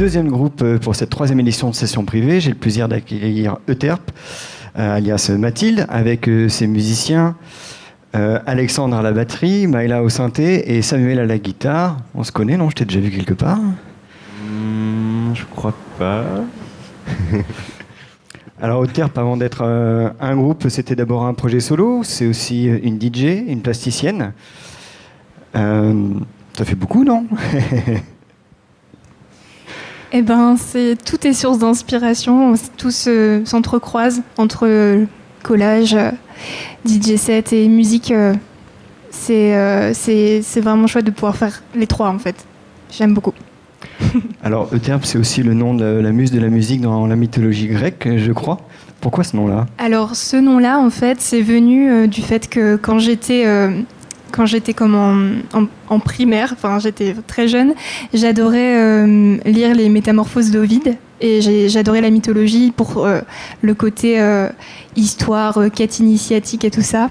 deuxième groupe pour cette troisième édition de Session Privée. J'ai le plaisir d'accueillir Euterpe, alias Mathilde, avec ses musiciens Alexandre à la batterie, Maëla au synthé et Samuel à la guitare. On se connaît, non? Je t'ai déjà vu quelque part. Je crois pas. Alors Euterpe, avant d'être un groupe, c'était d'abord un projet solo. C'est aussi une DJ, une plasticienne. Ça fait beaucoup, non? Eh ben, tout est source d'inspiration. Tout s'entrecroise entre collage, DJ set et musique. C'est vraiment chouette de pouvoir faire les trois, en fait. J'aime beaucoup. Alors, Euterpe, c'est aussi le nom de la muse de la musique dans la mythologie grecque, je crois. Pourquoi ce nom-là? Alors, ce nom-là, en fait, c'est venu du fait que quand j'étais comme en primaire, enfin j'étais très jeune, j'adorais lire les Métamorphoses d'Ovide et j'adorais la mythologie pour le côté histoire, quête initiatique et tout ça.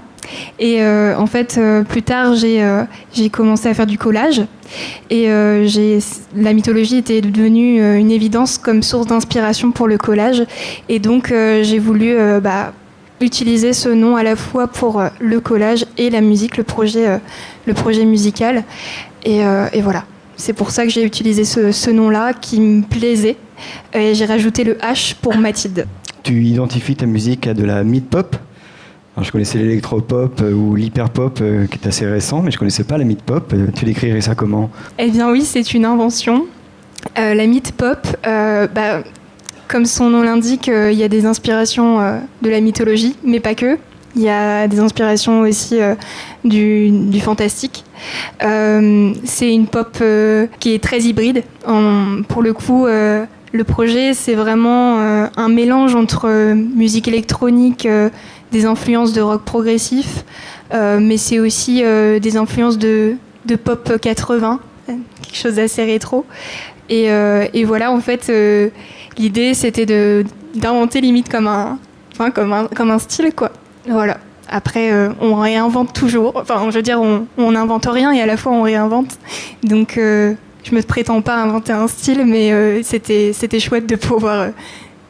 Et en fait, plus tard, j'ai commencé à faire du collage et la mythologie était devenue une évidence comme source d'inspiration pour le collage. Et donc, j'ai voulu utiliser ce nom à la fois pour le collage et la musique, le projet musical. Et voilà. C'est pour ça que j'ai utilisé ce nom-là qui me plaisait. Et j'ai rajouté le H pour Mathilde. Tu identifies ta musique à de la mid-pop? Alors, je connaissais l'électro-pop ou l'hyper-pop qui est assez récent, mais je ne connaissais pas la mid-pop. Tu décrirais ça comment? Eh bien oui, c'est une invention. La mid-pop, comme son nom l'indique, il y a des inspirations de la mythologie, mais pas que. Il y a des inspirations aussi du fantastique. C'est une pop qui est très hybride. Pour le coup, le projet, c'est vraiment un mélange entre musique électronique, des influences de rock progressif, mais c'est aussi des influences de pop 80, quelque chose d'assez rétro. Et voilà, en fait, l'idée, c'était d'inventer limite comme un style, quoi. Voilà. Après, on réinvente toujours. Enfin, je veux dire, on n'invente rien et à la fois on réinvente. Donc, je me prétends pas inventer un style, mais c'était chouette de pouvoir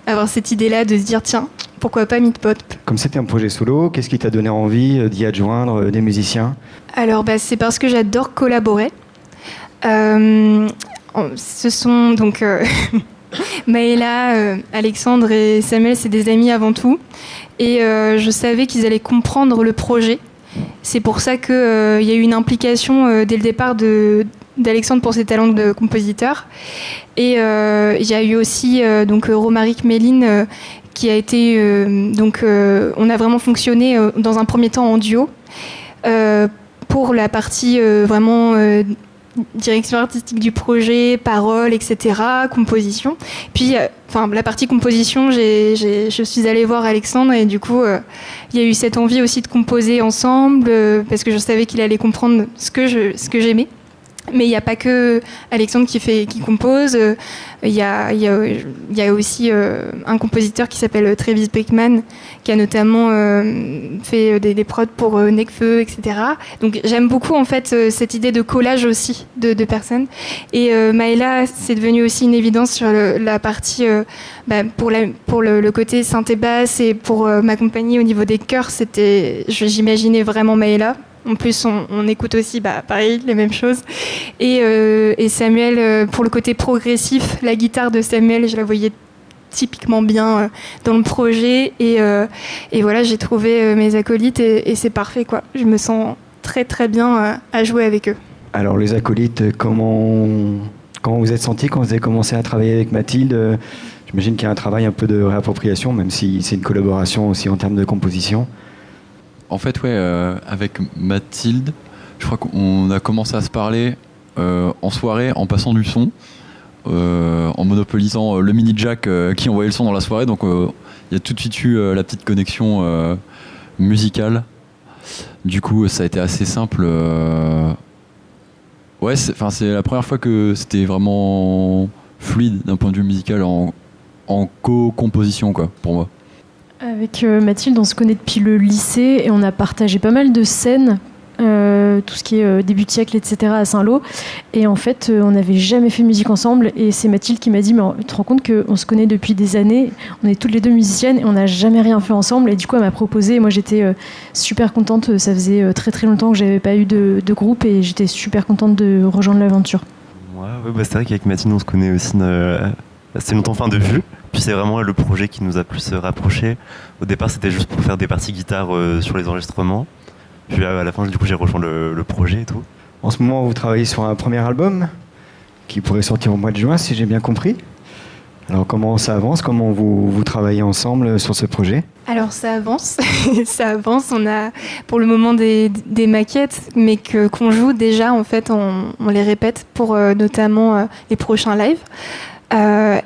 avoir cette idée-là, de se dire, tiens, pourquoi pas mid-pop. Comme c'était un projet solo, qu'est-ce qui t'a donné envie d'y adjoindre des musiciens? Alors, c'est parce que j'adore collaborer. Ce sont donc Maëla, Alexandre et Samuel, c'est des amis avant tout. Et je savais qu'ils allaient comprendre le projet. C'est pour ça qu'il y a eu une implication dès le départ d'Alexandre pour ses talents de compositeur. Et il y a eu aussi Romaric Méline qui a été... on a vraiment fonctionné dans un premier temps en duo pour la partie vraiment... direction artistique du projet, paroles, etc., composition. Puis, la partie composition, je suis allée voir Alexandre et du coup, il y a eu cette envie aussi de composer ensemble parce que je savais qu'il allait comprendre ce que j'aimais. Mais il n'y a pas que Alexandre qui compose. Il y a aussi un compositeur qui s'appelle Travis Brickman, qui a notamment fait des prods pour Necfeu, etc. Donc j'aime beaucoup en fait cette idée de collage aussi de personnes. Et Maëla, c'est devenu aussi une évidence sur la partie pour le côté synthé basse et pour m'accompagner au niveau des chœurs. J'imaginais vraiment Maëla. En plus, on écoute aussi, pareil, les mêmes choses. Et Samuel, pour le côté progressif, la guitare de Samuel, je la voyais typiquement bien dans le projet. Et voilà, j'ai trouvé mes acolytes et c'est parfait, quoi. Je me sens très, très bien à jouer avec eux. Alors, les acolytes, comment vous êtes sentis quand vous avez commencé à travailler avec Mathilde? J'imagine qu'il y a un travail un peu de réappropriation, même si c'est une collaboration aussi en termes de composition. En fait, avec Mathilde, je crois qu'on a commencé à se parler en soirée, en passant du son, en monopolisant le mini jack qui envoyait le son dans la soirée. Donc, il y a tout de suite eu la petite connexion musicale. Du coup, ça a été assez simple. C'est la première fois que c'était vraiment fluide d'un point de vue musical en co-composition, quoi, pour moi. Avec Mathilde, on se connaît depuis le lycée et on a partagé pas mal de scènes tout ce qui est début de siècle, etc. à Saint-Lô. Et en fait, on n'avait jamais fait musique ensemble. Et c'est Mathilde qui m'a dit, mais tu te rends compte qu'on se connaît depuis des années, on est toutes les deux musiciennes et on n'a jamais rien fait ensemble. Et du coup, elle m'a proposé. Et moi, j'étais super contente. Ça faisait très très longtemps que j'avais pas eu de groupe et j'étais super contente de rejoindre l'aventure. Ouais, c'est vrai qu'avec Mathilde, on se connaît aussi assez longtemps, de vue. Puis c'est vraiment le projet qui nous a plus rapprochés. Au départ, c'était juste pour faire des parties guitare sur les enregistrements. Puis à la fin, du coup, j'ai rejoint le projet et tout. En ce moment, vous travaillez sur un premier album qui pourrait sortir au mois de juin, si j'ai bien compris. Alors comment ça avance? Comment vous travaillez ensemble sur ce projet? Alors ça avance, ça avance. On a pour le moment des maquettes, mais qu'on joue déjà. En fait, on les répète pour notamment les prochains lives.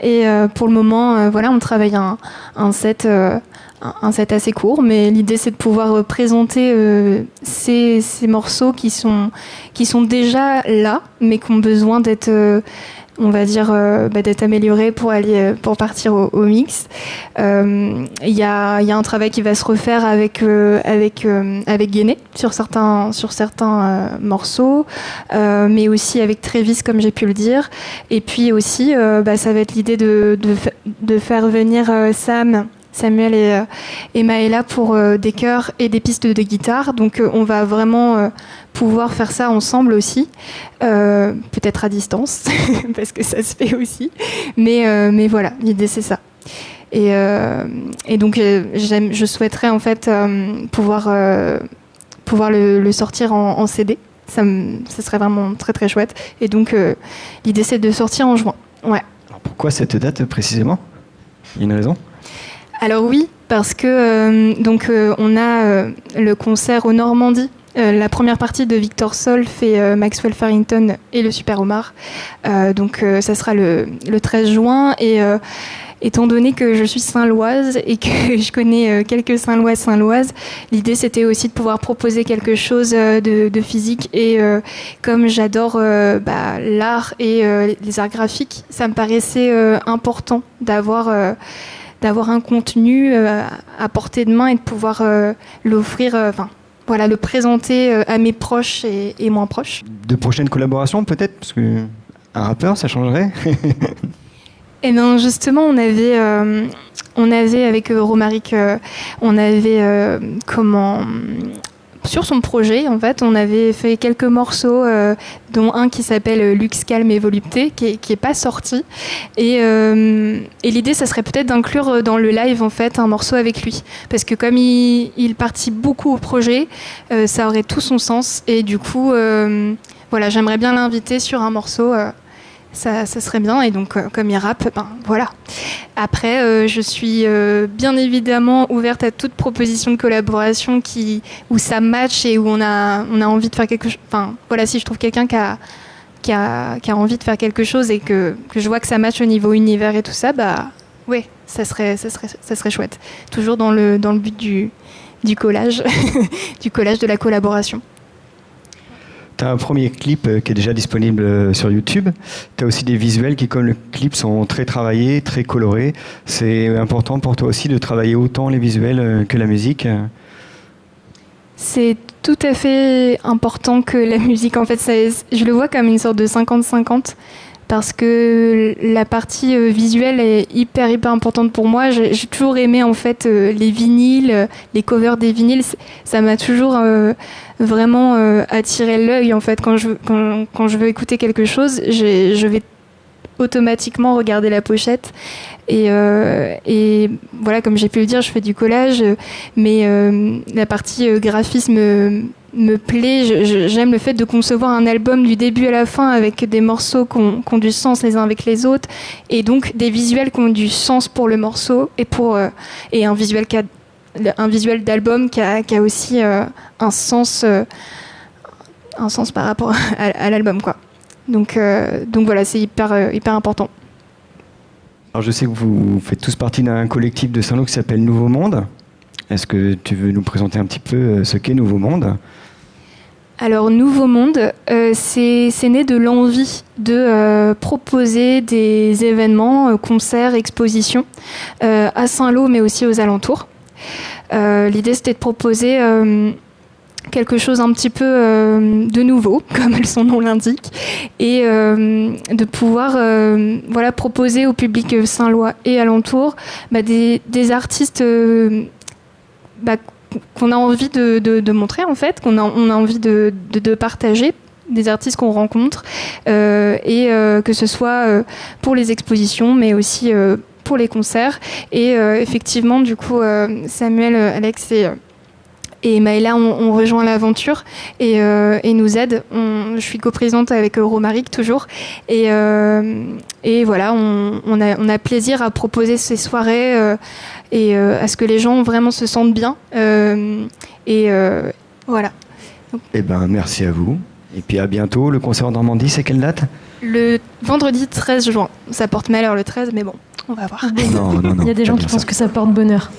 Et pour le moment, voilà, on travaille un set assez court, mais l'idée c'est de pouvoir présenter ces morceaux qui sont déjà là, mais qui ont besoin d'être on va dire d'être améliorés pour partir au mix. Il y a un travail qui va se refaire avec Guéné sur certains morceaux, mais aussi avec Trévis, comme j'ai pu le dire. Et puis aussi, ça va être l'idée de faire venir Samuel et Maëla pour des chœurs et des pistes de guitare. Donc on va vraiment pouvoir faire ça ensemble aussi, peut-être à distance, parce que ça se fait aussi. Mais voilà, l'idée c'est ça. Et donc je souhaiterais en fait pouvoir le sortir en CD. Ça serait vraiment très très chouette. Et donc l'idée c'est de sortir en juin. Ouais. Alors pourquoi cette date précisément? Il y a une raison? Alors oui, parce que on a le concert au Normandie. La première partie de Victor Sol fait Maxwell Farrington et le Super Omar. Donc ça sera le 13 juin. Et étant donné que je suis Saint-Loise et que je connais quelques Saint-Loises, l'idée c'était aussi de pouvoir proposer quelque chose de physique. Et comme j'adore l'art et les arts graphiques, ça me paraissait important d'avoir un contenu à portée de main et de pouvoir l'offrir, le présenter à mes proches et moins proches. De prochaines collaborations peut-être? Parce qu'un rappeur, ça changerait? Eh bien justement, on avait avec Romaric, on avait sur son projet, en fait, on avait fait quelques morceaux, dont un qui s'appelle Luxe, Calme et Volupté, qui est pas sorti. Et l'idée, ça serait peut-être d'inclure dans le live, en fait, un morceau avec lui. Parce que comme il participe beaucoup au projet, ça aurait tout son sens. Et du coup, j'aimerais bien l'inviter sur un morceau. Ça serait bien, et donc comme il rappe, voilà. Après, je suis bien évidemment ouverte à toute proposition de collaboration où ça match et où on a envie de faire quelque chose. Si je trouve quelqu'un qui a envie de faire quelque chose et que je vois que ça match au niveau univers et tout ça, ouais, ça serait chouette. Toujours dans le but du collage, du collage de la collaboration. Tu as un premier clip qui est déjà disponible sur YouTube. Tu as aussi des visuels qui, comme le clip, sont très travaillés, très colorés. C'est important pour toi aussi de travailler autant les visuels que la musique? C'est tout à fait important que la musique. En fait, je le vois comme une sorte de 50-50. Parce que la partie visuelle est hyper importante pour moi. J'ai toujours aimé en fait les vinyles, les covers des vinyles. Ça m'a toujours vraiment attiré l'œil en fait. Quand je veux écouter quelque chose, je vais automatiquement regarder la pochette. Et voilà, comme j'ai pu le dire, je fais du collage, mais la partie graphisme me plaît. J'aime le fait de concevoir un album du début à la fin avec des morceaux qui ont du sens les uns avec les autres, et donc des visuels qui ont du sens pour le morceau et un visuel d'album qui a aussi un sens par rapport à l'album, quoi. Donc voilà, c'est hyper important. Alors je sais que vous faites tous partie d'un collectif de Saint-Lô qui s'appelle Nouveau Monde. Est-ce que tu veux nous présenter un petit peu ce qu'est Nouveau Monde? Alors Nouveau Monde, c'est né de l'envie de proposer des événements, concerts, expositions à Saint-Lô, mais aussi aux alentours. L'idée c'était de proposer quelque chose un petit peu de nouveau, comme son nom l'indique, et de pouvoir proposer au public saint-lois et alentour des artistes qu'on a envie de montrer, en fait, on a envie de partager, des artistes qu'on rencontre, et que ce soit pour les expositions, mais aussi pour les concerts. Et effectivement, du coup, Samuel, Alex et Maëla ont rejoint l'aventure et nous aident. Je suis coprésidente avec Romaric toujours. Et voilà, on a plaisir à proposer ces soirées et à ce que les gens vraiment se sentent bien. Voilà. Eh ben, merci à vous. Et puis à bientôt. Le concert en Normandie, c'est quelle date ? Le vendredi 13 juin. Ça porte malheur le 13, mais bon, on va voir. Non. Il y a des gens qui pensent que ça porte bonheur.